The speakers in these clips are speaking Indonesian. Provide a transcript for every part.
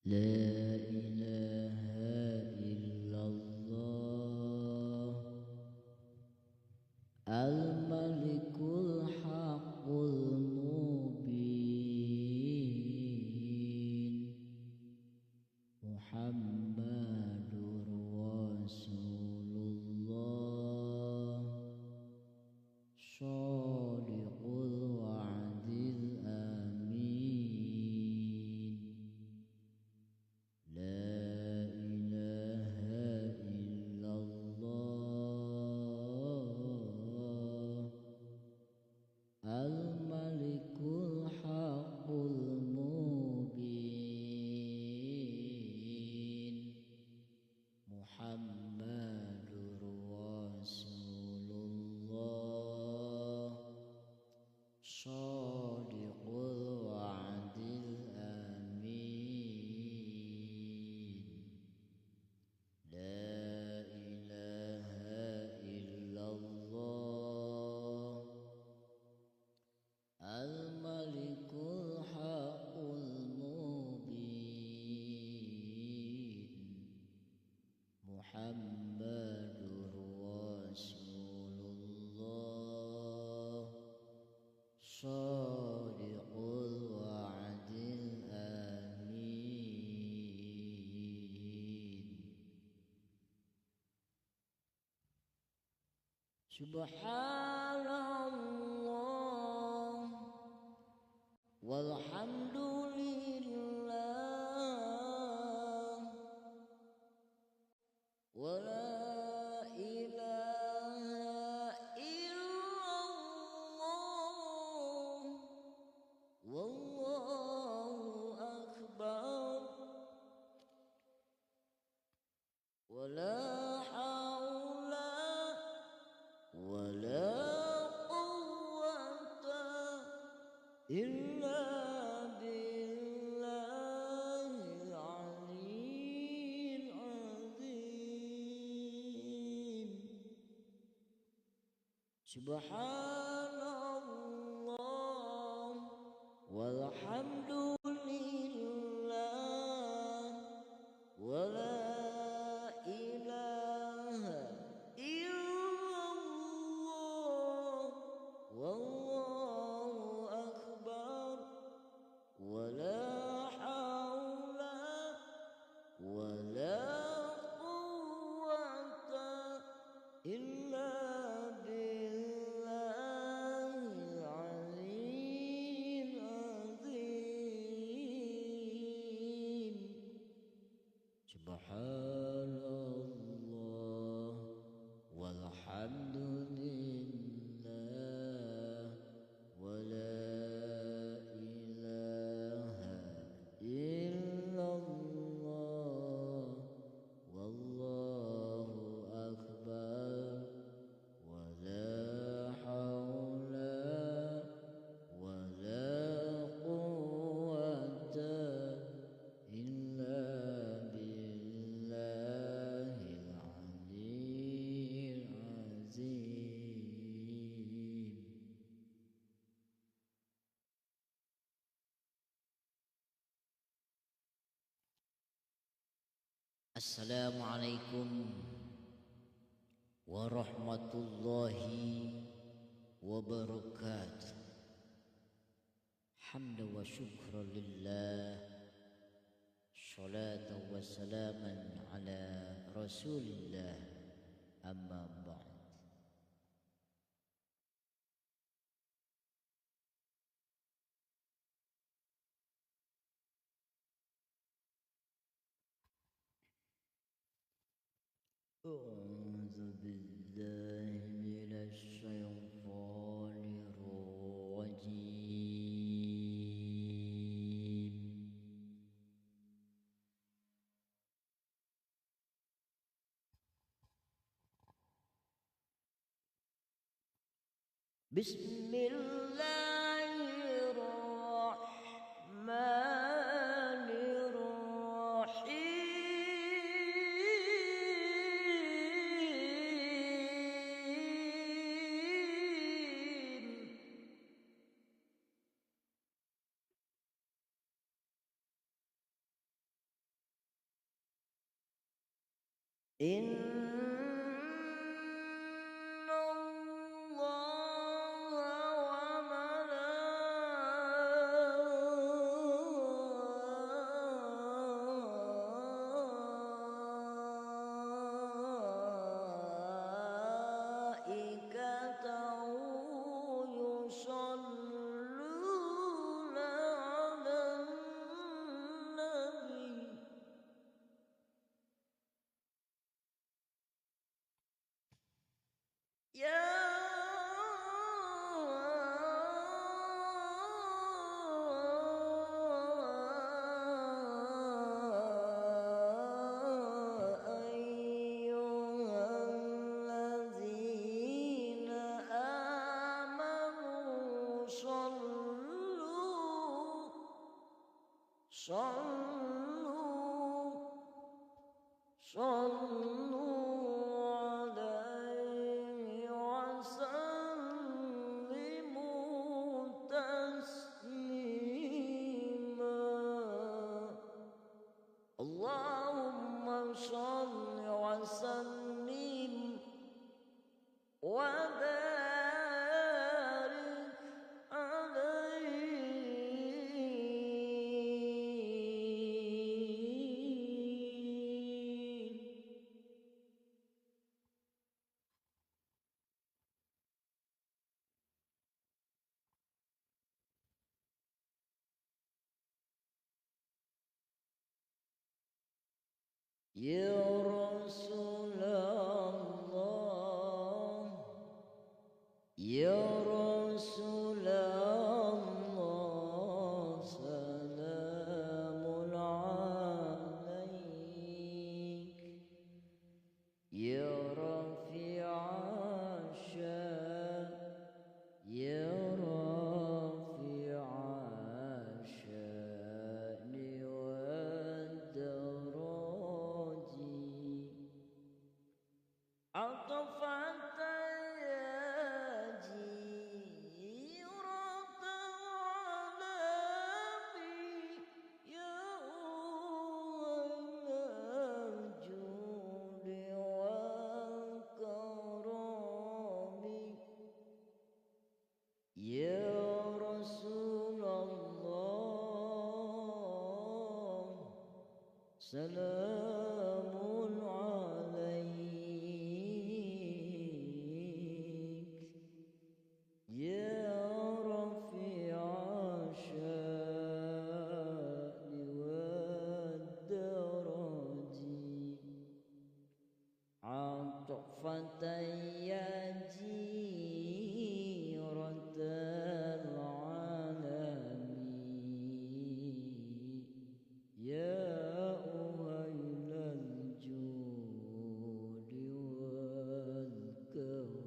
لا إله إلا الله الملك الحق المبين محمد رسول الله صادق الوعد الأمين لا إله إلا الله الملك الحق المبين محمد رسول الله صادق الوعد الأمين لا إله إلا الله الملك الحق المبين محمد رسول الله صادق الوعد الأمين سبحان الله والحمد لله ولا إله إلا الله والله أكبر ولا حول ولا قوة إلا بالله العلي العظيم سبحان الله والحمد لله ولا إله إلا الله والله أكبر ولا حول ولا قوة إلا بالله العلي العظيم سبحان الله والحمد لله ولا إله إلا الله والله أكبر ولا حول ولا قوة إلا بالله العلي العظيم Assalamualaikum warahmatullahi wabarakatuh. Hamdan wa syukran lillah, salatan wa salaman ala rasulillah, amma ba'd. أعوذ بالله من الشيطان الرجيم بسم الله الرحمن الرحيم إن صلوا عليه وسلموا تسليما اللهم صل وسلم وبارك عليه يا رسول الله يا رسول الله سلام عليك يا رفيع الشان يا رفيع الشان والدرج عطفت يا جيرة العالمين يا أول الجود والكرم يا رسول الله سلام عليك يا رفيع الشان والدرج عطفة يا جيرة العالمين يا أهيل الجود والكرم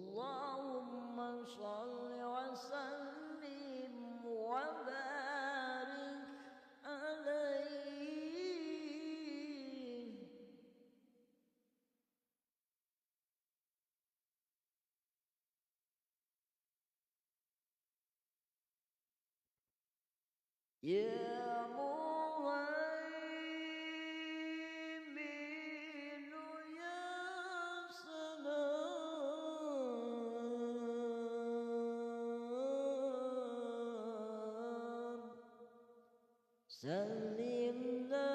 اللهم صل وسلم وبارك عليه يا مهيمن يا سلام سلمنا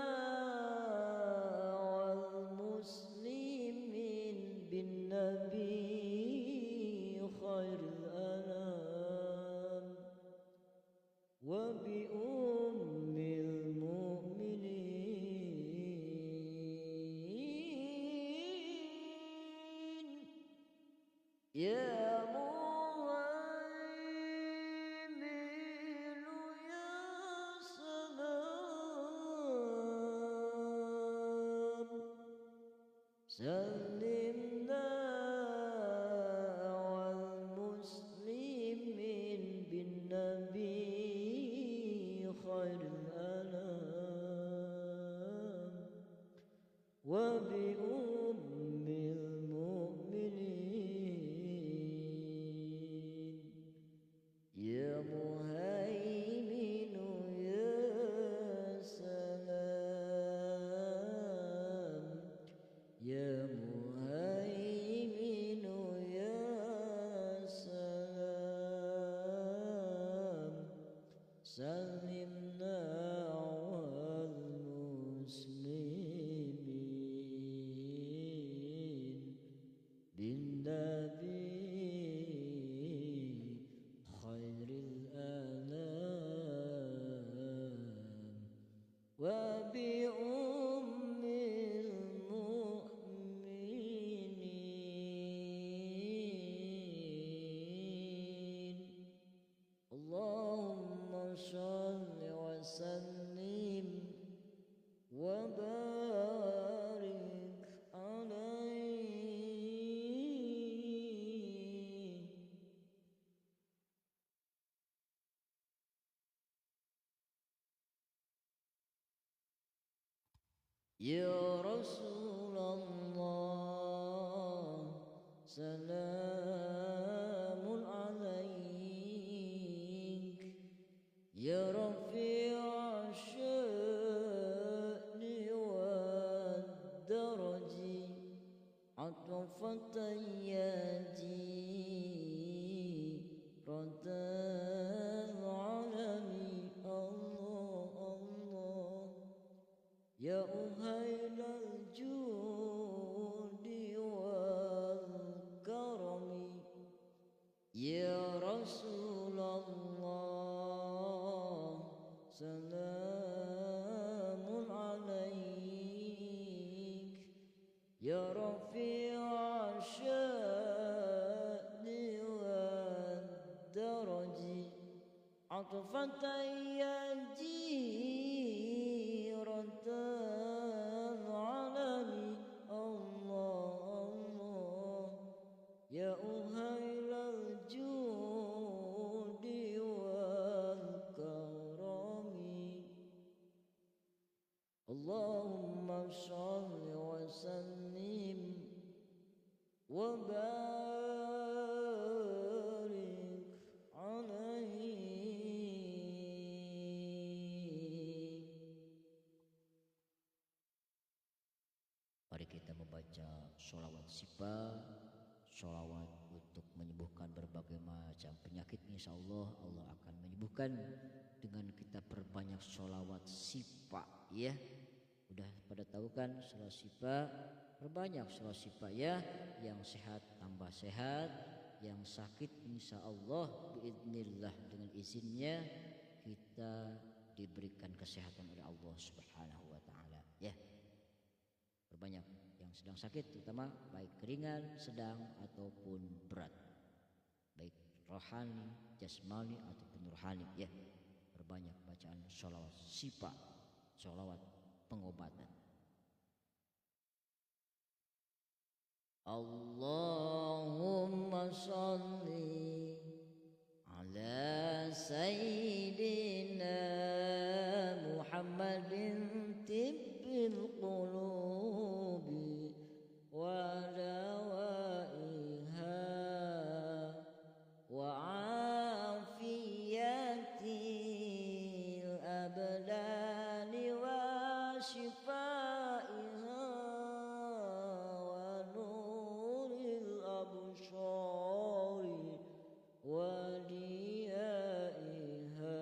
والمسلمين بالنبي خير الأنام وبأم المؤمنين يا مهيمن يا سلام سلمنا والمسلمين بالنبي خير الأنام وبأم المؤمنين سلمنا والمسلمين بالنبي خير الأنام وبأم المؤمنين اللهم صل وسلم وبارك عليه. Ya Rasulullah salamun alaik ya Rafi'a sya'ni wa daraji atfatan yaji radal alami Allah Allah ya uhailal judi wal karami ya Rasulullah salamun alaik ya Rafi'a sya'ni wad daraji atfatan yaji العالمين الله الله يا أهيل الجود والكرم اللهم صل وسلم وبارك عليه. Mari kita membaca sholawat sifa, sholawat untuk menyembuhkan berbagai macam penyakit. Insya Allah Allah akan menyembuhkan dengan kita perbanyak sholawat sifa ya. Udah pada tahu kan sholawat sifa, perbanyak sholawat sifa ya. Yang sehat tambah sehat, yang sakit insya Allah biidznillah dengan izinnya kita diberikan kesehatan oleh Allah Subhanahu wa taala ya. Perbanyak yang sedang sakit terutama baik ringan, sedang ataupun berat, baik rohani, jasmani ataupun rohani ya. Perbanyak bacaan sholawat sifa, sholawat pengobatan. Allahumma sholli ala sayyidina Muhammadin tibbil qulubi wa dawaiha wa afiyatil abdani wa shifaiha wa nuril abshari wa diyaiha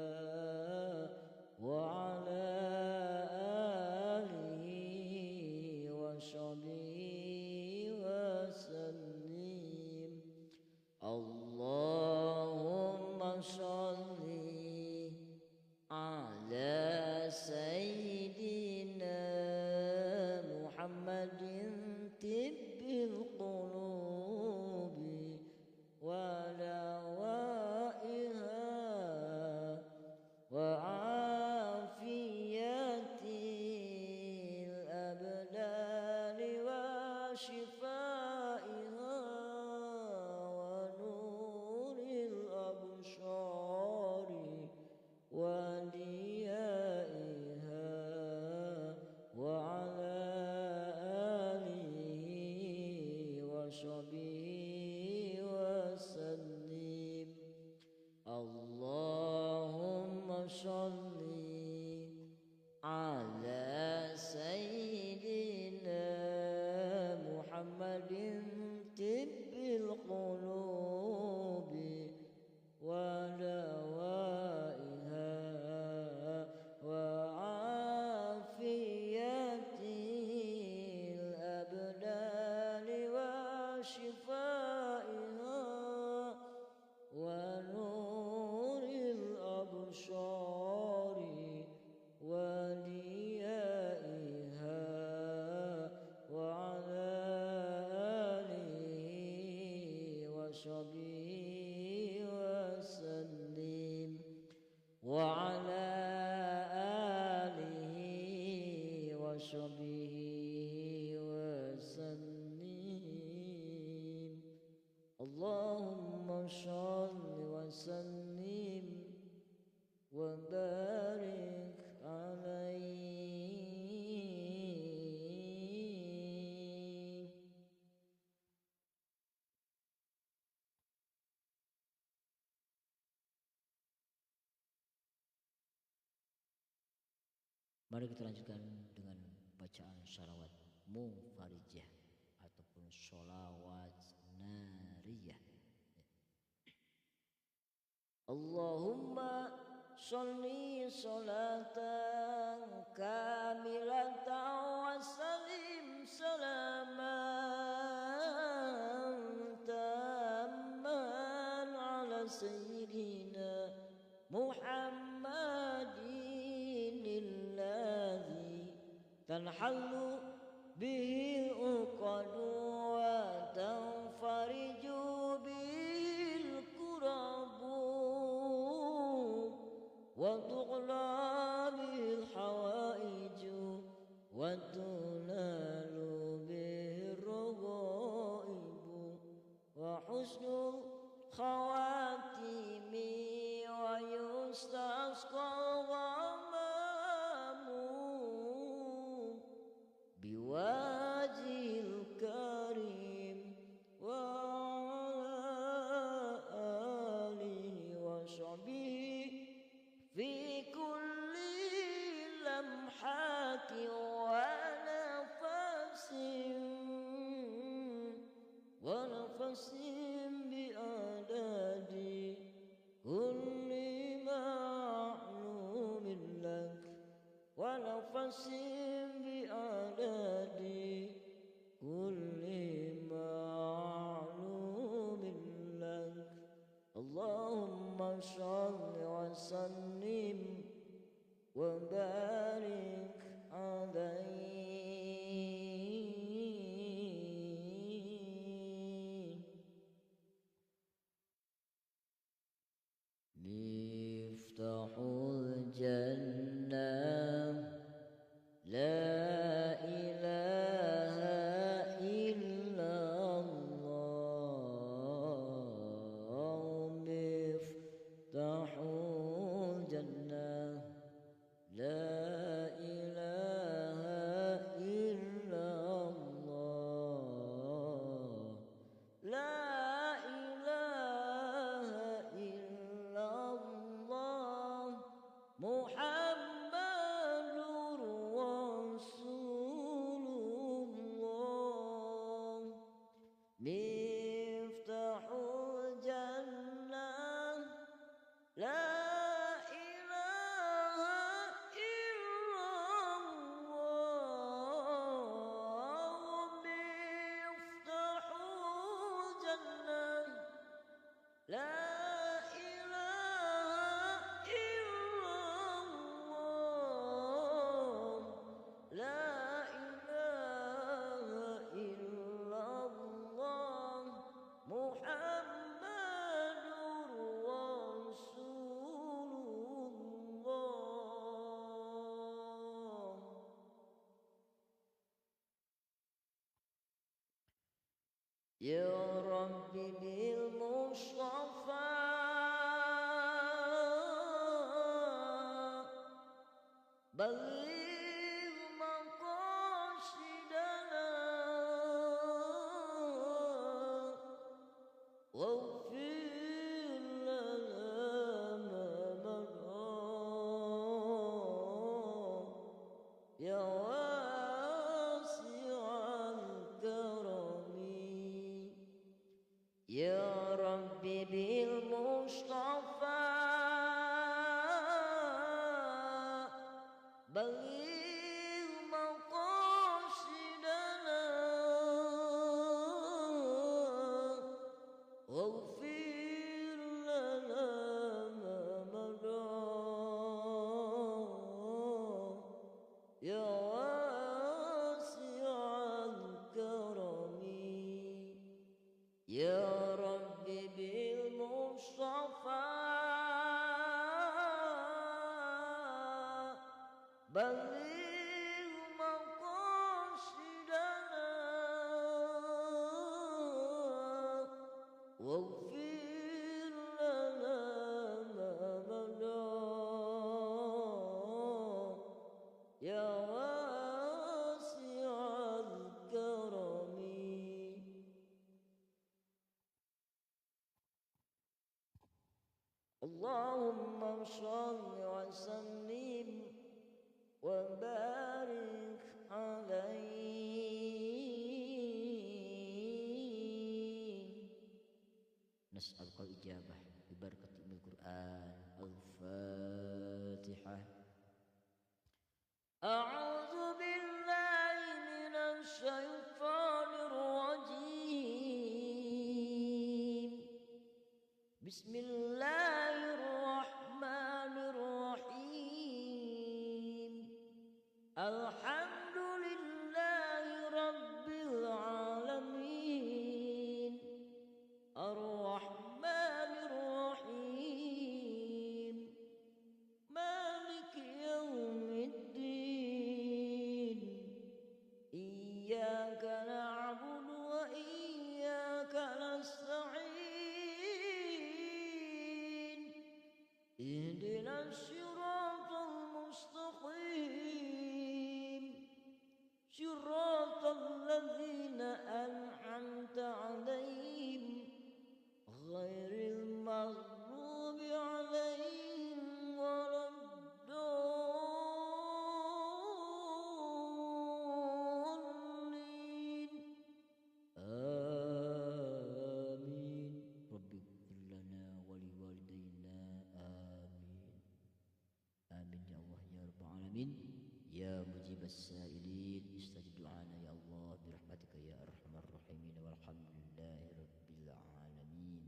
وعلى آله وصحبه وسلم. اللهم صل وسلم وبارك عليه. Mari kita lanjutkan dengan bacaan shalawat munfarijah ataupun sholawat nariyah. Allahumma sholli sholatan kamilatan wa salim salaman tamman ala sayyidina Muhammadin alladhi tanhallu bihi uqadu wa tanfariju bil kurabu wa tuqla bil hawaiju wa tunalu bil ragaibu wa husnul khawatimi wa yustasqa ghamamu biwajhil karim wa alihi wa sahbihi fi kulli lamhati wa nafasin bi'adadi kulli ma'lumin lak wa nafasin bi'adadi kulli ma'lumin lak. Allahumma shalli wa sallim wa barik alaihi. Miftahul jannah la ilaha illallah. Miftahul jannah la ilaha illallah. La ilaha illallah Muhammadur Rasulullah. Miftahul jannah la ilaha illallah. Miftahul jannah la ilaha illallah. La ilaha illallah Muhammadur Rasulullah. Ya Rabbi bil Mustafa baligh maqasidana waghfir lana ma madha ya wasi'al karami. Ya Rabbi bil Mustafa baligh maqasidana waghfir lana ma madha ya wasi'al karami. Ya Rabbi bil Mustafa بلغ مقاصدنا واغفر لنا ما مضى يا واسع الكرم. اللهم صل وسلم وبارك عليه. نسألك الإجابة ببركة القرآن. الفاتحة. أعوذ بالله من الشيطان الرجيم. بسم الله الرحمن الرحيم. الحمد لله رب العالمين. الرحمن الرحيم. مالك يوم الدين. إياك نعبد وإياك نستعين. اهدنا الصراط المستقيم. صراط الذين أنعمت عليهم غير المغضوب عليهم ولا الضالين. آمين. رب اغفر لنا ولوالدينا. آمين. آمين يا الله يا رب العالمين. يا مجيب السائلين استجب دعانا يا الله برحمتك يا أرحم الراحمين والحمد لله رب العالمين.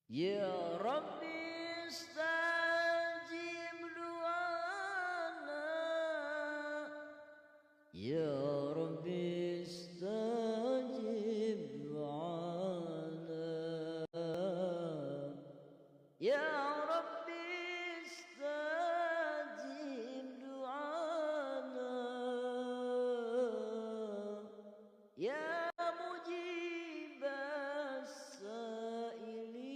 يا ربي استجب دعانا. يا ربي استجب دعانا. يا ربي استجب دعانا. يا مجيب السائلين.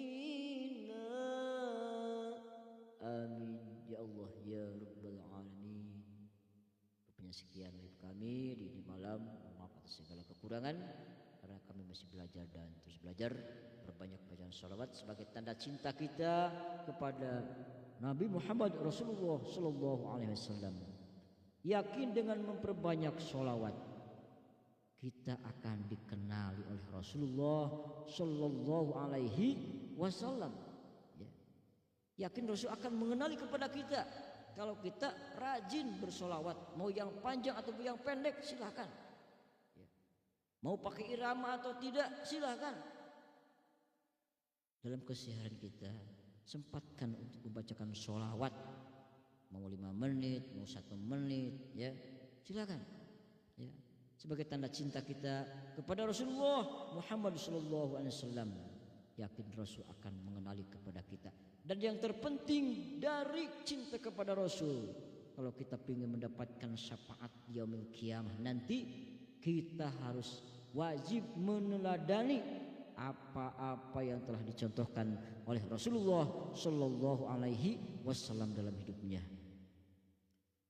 آمين ya Allah ya Rabbal Alamin. Rupanya sekian live kami di malam. Maaf atas segala kekurangan karena kami masih belajar dan terus belajar. Perbanyak bacaan sholawat sebagai tanda cinta kita kepada Nabi Muhammad Rasulullah Sallallahu Alaihi Wasallam. Yakin dengan memperbanyak sholawat kita akan dikenali oleh Rasulullah Sallallahu Alaihi Wasallam. Yakin Rasul akan mengenali kepada kita kalau kita rajin bersolawat, mau yang panjang atau yang pendek silahkan. Mau pakai irama atau tidak silahkan. Dalam keseharian kita sempatkan untuk membacakan sholawat, mau 5 menit, mau 1 menit, ya silakan. Ya, sebagai tanda cinta kita kepada Rasulullah Muhammad Sallallahu Alaihi Wasallam. Yakin Rasul akan mengenali kepada kita. Dan yang terpenting dari cinta kepada Rasul, kalau kita ingin mendapatkan syafaat yaumil qiyamah nanti, kita harus wajib meneladani apa-apa yang telah dicontohkan oleh Rasulullah Sallallahu Alaihi Wasallam dalam hidupnya.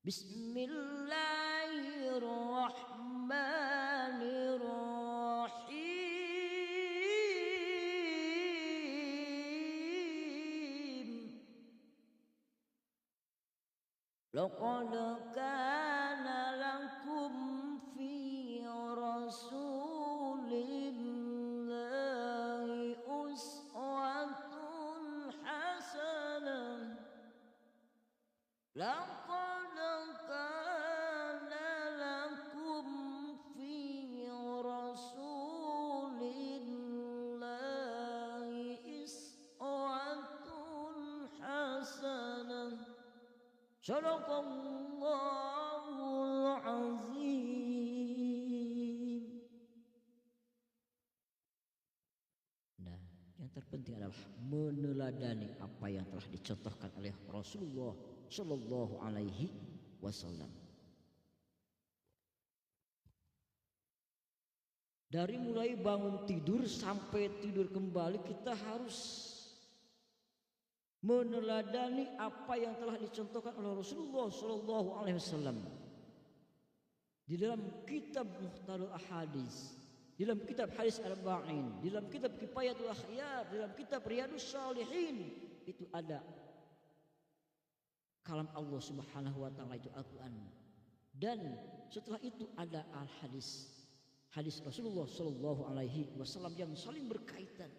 Bismillahirrahmanirrahim. Laqad kana lakum fi Rasulillahi uswatun hasanah. Laqad kana lakum fi Rasulillahi uswatun hasanah. Sadaqallahul azim. Nah, yang terpenting penting adalah meneladani apa yang telah dicontohkan oleh Rasulullah Shallallahu Alaihi Wasallam. Dari mulai bangun tidur sampai tidur kembali kita harus meneladani apa yang telah dicontohkan oleh Rasulullah Shallallahu Alaihi Wasallam di dalam kitab Muhtarul Ahadits, di dalam kitab Hadis Arba'in, di dalam kitab Kifayatul Akhyar, di dalam kitab Riyadhus Shalihin. Itu ada kalam Allah Subhanahu wa taala, itu Al-Qur'an. Dan setelah itu ada al-hadis, hadis Rasulullah Shallallahu Alaihi Wasallam yang saling berkaitan.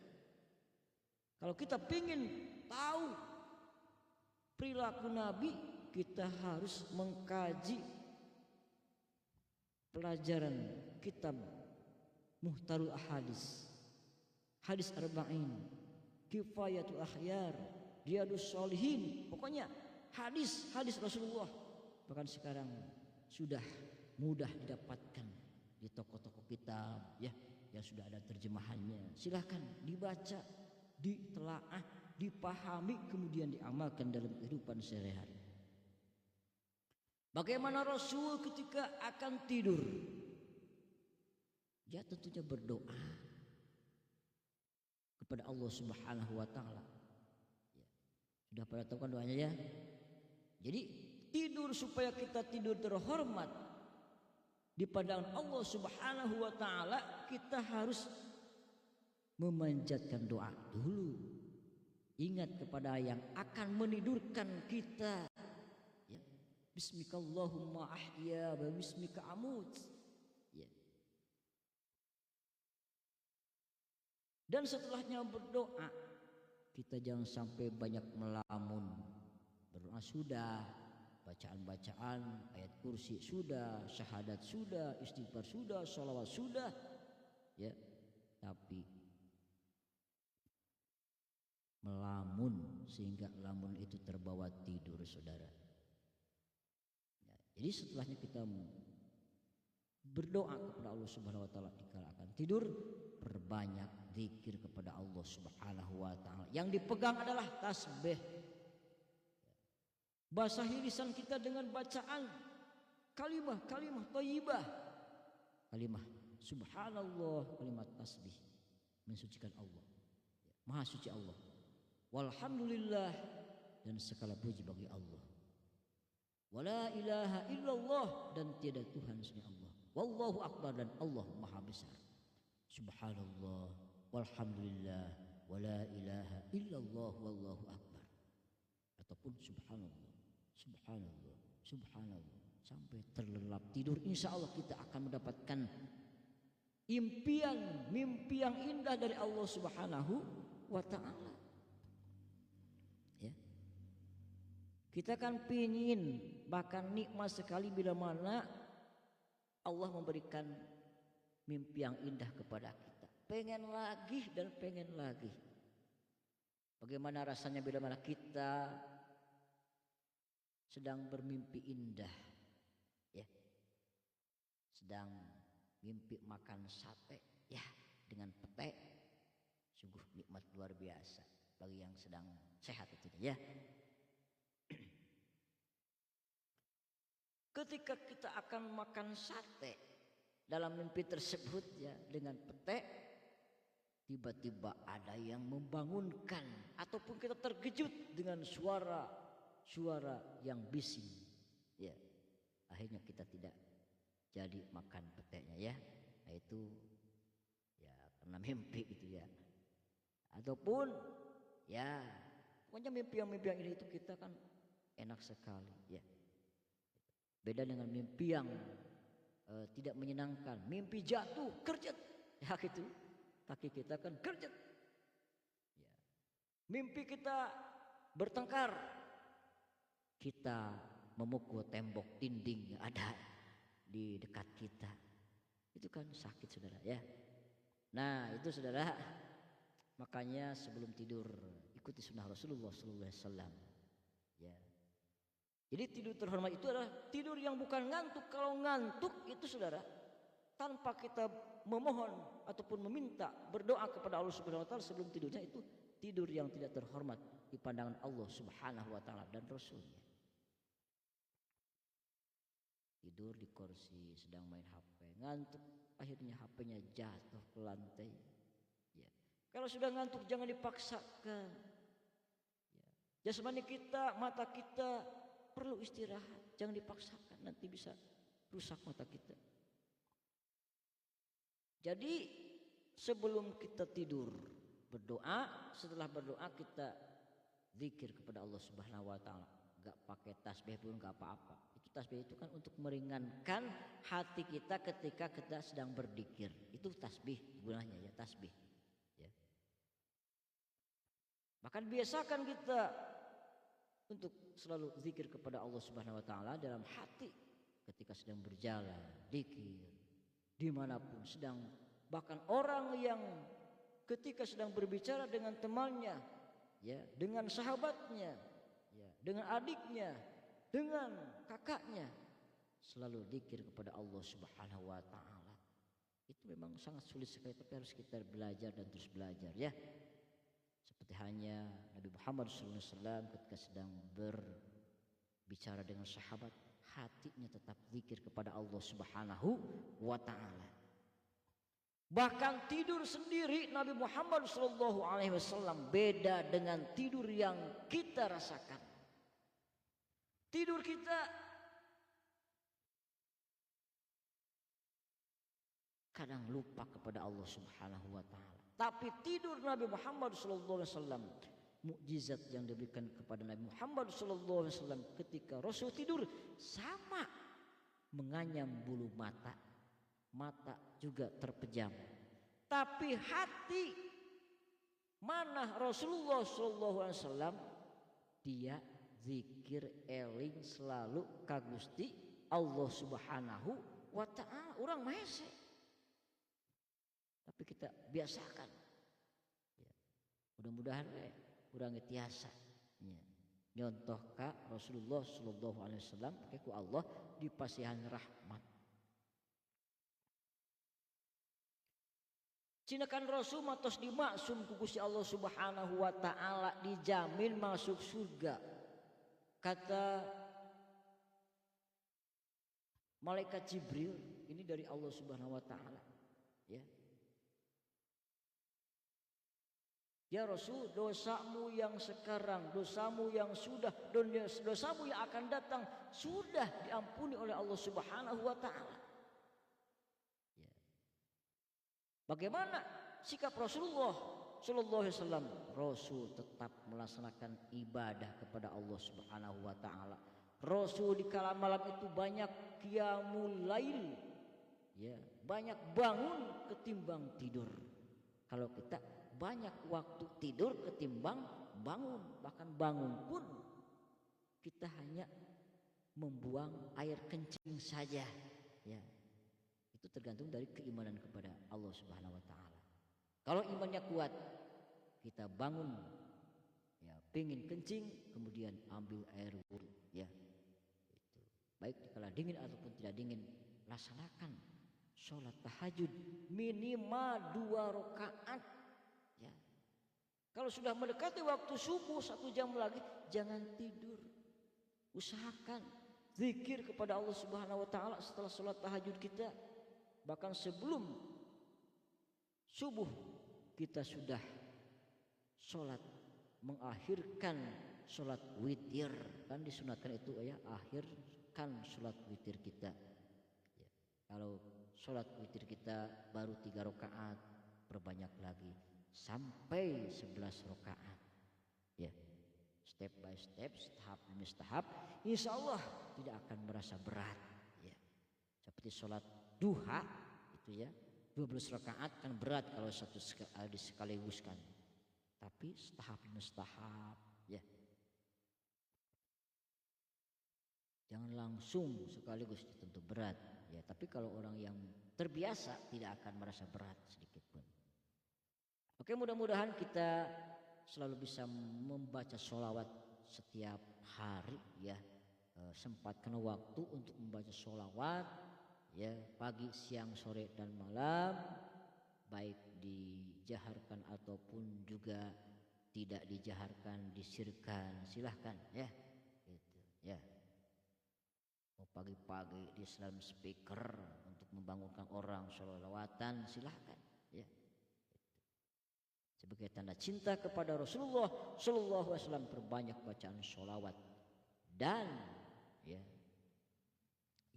Kalau kita ingin tahu perilaku Nabi, kita harus mengkaji pelajaran kitab Muhtarul Ahadits, Hadis Arba'in, Kifayatul Akhyar, Riyadhus Shalihin. Pokoknya hadis Rasulullah. Bahkan sekarang sudah mudah didapatkan di toko-toko kitab ya, yang sudah ada terjemahannya. Silahkan dibaca, ditelaah, dipahami, kemudian diamalkan dalam kehidupan sehari-hari. Bagaimana Rasul ketika akan tidur? Dia tentunya berdoa kepada Allah Subhanahu wa taala. Ya. Sudah pada tahu kan doanya ya? Jadi tidur supaya kita tidur terhormat di pandangan Allah Subhanahu wa taala, kita harus memanjatkan doa dulu. Ingat kepada yang akan menidurkan kita. Ya. Bismikallahumma ahya wa bismika amut. Ya. Dan setelahnya berdoa, kita jangan sampai banyak melamun. Berdoa sudah, bacaan-bacaan ayat kursi sudah, syahadat sudah, istighfar sudah, sholawat sudah, ya. Tapi melamun sehingga lamun itu terbawa tidur, saudara. Ya, jadi setelahnya kita berdoa kepada Allah Subhanahu wa taala dikala akan tidur, perbanyak zikir kepada Allah Subhanahu wa taala. Yang dipegang adalah tasbih. Basahi lisan kita dengan bacaan kalimah thayyibah, kalimah subhanallah, kalimat tasbih, mensucikan Allah. Maha suci Allah. Walhamdulillah, dan segala puji bagi Allah. Wala ilaha illallah, dan tiada Tuhan selain Allah. Wallahu akbar, dan Allah maha besar. Subhanallah, walhamdulillah, wala ilaha illallah, wallahu akbar. Ataupun subhanallah, subhanallah, subhanallah, sampai terlelap tidur. Insya Allah kita akan mendapatkan mimpi yang indah dari Allah Subhanahu wa taala. Ya. Kita kan pingin, bahkan nikmat sekali bila mana Allah memberikan mimpi yang indah kepada kita. Pengen lagi dan pengen lagi. Bagaimana rasanya bila mana kita sedang bermimpi indah, ya, sedang mimpi makan sate, ya, dengan pete, sungguh nikmat luar biasa bagi yang sedang sehat itu, ya. Ketika kita akan makan sate dalam mimpi tersebut, ya, dengan pete, tiba-tiba ada yang membangunkan ataupun kita terkejut dengan suara yang bising, ya, akhirnya kita tidak jadi makan petenya, ya. Nah, itu ya karena mimpi itu, ya. Ataupun ya pokoknya mimpi yang ini itu kita kan enak sekali, ya. Beda dengan mimpi yang tidak menyenangkan, mimpi jatuh kerjet, ya gitu, kaki kita kan kerjet, ya. Mimpi kita bertengkar, kita memukul tembok dinding yang ada di dekat kita, itu kan sakit, saudara, ya. Nah itu, saudara, makanya sebelum tidur ikuti sunnah Rasulullah SAW, ya. Jadi tidur terhormat itu adalah tidur yang bukan ngantuk. Kalau ngantuk itu, saudara, tanpa kita memohon ataupun meminta berdoa kepada Allah Subhanahu wa taala sebelum tidurnya, itu tidur yang tidak terhormat di pandangan Allah Subhanahu wa taala dan Rasulnya. Tidur di kursi sedang main HP, ngantuk, akhirnya HP-nya jatuh ke lantai. Ya. Kalau sudah ngantuk jangan dipaksakan. Ya. Jasmani kita, mata kita perlu istirahat, jangan dipaksakan, nanti bisa rusak mata kita. Jadi sebelum kita tidur berdoa, setelah berdoa kita zikir kepada Allah Subhanahu wa taala. Enggak pakai tasbih pun enggak apa-apa. Itu tasbih itu kan untuk meringankan hati kita ketika kita sedang berzikir. Itu tasbih gunanya ya, tasbih. Ya. Bahkan biasakan kita untuk selalu zikir kepada Allah Subhanahu wa taala dalam hati ketika sedang berjalan, zikir dimanapun sedang, bahkan orang yang ketika sedang berbicara dengan temannya, ya, dengan sahabatnya, ya, dengan adiknya, dengan kakaknya, selalu zikir kepada Allah Subhanahu wa taala. Itu memang sangat sulit sekali, tapi harus kita belajar dan terus belajar ya. Seperti hanya Nabi Muhammad SAW ketika sedang berbicara dengan sahabat, hatinya tetap zikir kepada Allah Subhanahu wa taala. Bahkan tidur sendiri Nabi Muhammad SAW beda dengan tidur yang kita rasakan. Tidur kita kadang lupa kepada Allah Subhanahu wa taala. Tapi tidur Nabi Muhammad SAW, mukjizat yang diberikan kepada Nabi Muhammad SAW ketika Rasul tidur sama menganyam bulu mata, mata juga terpejam. Tapi hati mana Rasulullah SAW, dia zikir eling selalu ka Gusti Allah Subhanahu wa taala. Urang mahese, tapi kita biasakan. Ya. Mudah-mudahan urang tiasa. Ya. Nyontoh ka Rasulullah SAW ku Allah dipasihan rahmat. Cinakan Rasul matos dimaksum ku Gusti Allah Subhanahu wa taala, dijamin masuk surga. Kata malaikat Jibril, ini dari Allah Subhanahu wa taala, ya. Ya Rasul, dosamu yang sekarang, dosamu yang sudah, dosamu yang akan datang sudah diampuni oleh Allah Subhanahu wa taala. Ya. Bagaimana sikap Rasulullah sallallahu alaihi wasallam? Rasul tetap melaksanakan ibadah kepada Allah Subhanahu wa taala. Rasul di kala malam itu banyak qiyamul lail. Ya, banyak bangun ketimbang tidur. Kalau kita banyak waktu tidur ketimbang bangun, bahkan bangun pun kita hanya membuang air kencing saja, ya. Itu tergantung dari keimanan kepada Allah Subhanahu wa taala. Kalau imannya kuat, kita bangun, ya, pingin kencing, kemudian ambil air wudu, ya. Itu. Baik dikala dingin ataupun tidak dingin, laksanakan sholat tahajud minimal 2 rakaat. Ya. Kalau sudah mendekati waktu subuh 1 jam lagi, jangan tidur. Usahakan zikir kepada Allah Subhanahu wa taala setelah sholat tahajud kita. Bahkan sebelum subuh kita sudah sholat, mengakhirkan sholat witir. Kan disunatkan itu ya, akhirkan sholat witir kita. Ya. Kalau sholat witir kita baru 3 rakaat, perbanyak lagi sampai 11 rakaat, ya, step by step, tahap demi tahap, insya Allah tidak akan merasa berat, ya. Seperti sholat duha itu ya, 12 rakaat kan berat kalau satu dikaliguskan, tapi setahap demi setahap, ya. Jangan langsung sekaligus, tentu berat, ya. Tapi kalau orang yang terbiasa tidak akan merasa berat sedikit pun. Oke, mudah-mudahan kita selalu bisa membaca sholawat setiap hari, ya. Sempatkan waktu untuk membaca sholawat, ya, pagi, siang, sore, dan malam, baik dijaharkan ataupun juga tidak dijaharkan, disirkan, silahkan ya. Gitu, ya. Mau pagi-pagi di Islam speaker untuk membangunkan orang sholawatan, silahkan ya. Sebagai tanda cinta kepada Rasulullah Sallallahu Alaihi Wasallam, perbanyak bacaan sholawat dan ya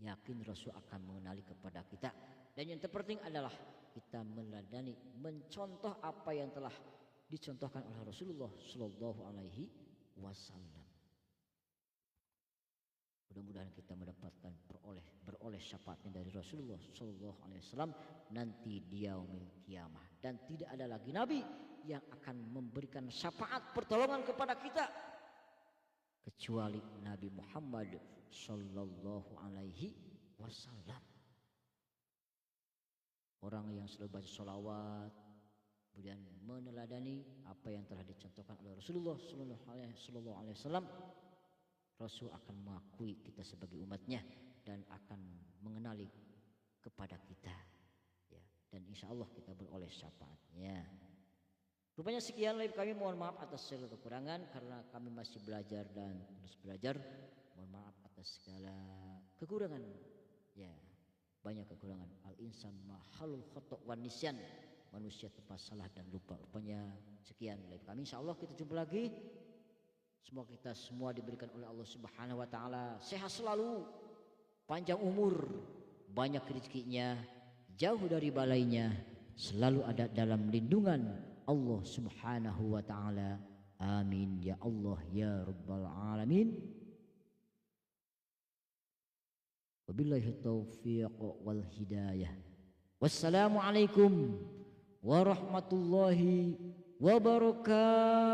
yakin Rasul akan mengenali kepada kita. Dan yang terpenting adalah kita meladani, mencontoh apa yang telah dicontohkan oleh Rasulullah Sallallahu Alaihi Wasallam. Mudah-mudahan kita mendapatkan beroleh syafaatnya dari Rasulullah Sallallahu Alaihi Wasallam nanti di yaumil kiamah. Dan tidak ada lagi nabi yang akan memberikan syafaat pertolongan kepada kita kecuali Nabi Muhammad Sallallahu Alaihi Wasallam. Orang yang selalu baca sholawat, kemudian meneladani apa yang telah dicontohkan oleh Rasulullah Sallallahu Alaihi Wasallam, Rasul akan mengakui kita sebagai umatnya dan akan mengenali kepada kita, ya. Dan insya Allah kita beroleh syafaatnya. Rupanya sekian live kami, mohon maaf atas segala kekurangan karena kami masih belajar dan terus belajar. Mohon maaf atas segala kekurangan. Ya, banyak kekurangan. Al insan mahalul khotok wan nisyan. Manusia tempat salah dan lupa. Rupanya sekian live kami. Insya Allah kita jumpa lagi. Semoga kita semua diberikan oleh Allah Subhanahu Wa Taala sehat selalu, panjang umur, banyak rezekinya, jauh dari balainya, selalu ada dalam lindungan Allah Subhanahu Wa Taala. Amin ya Allah ya Rabbal Alamin. Wabillahi taufiq wal hidayah. Wassalamualaikum warahmatullahi wabarakatuh.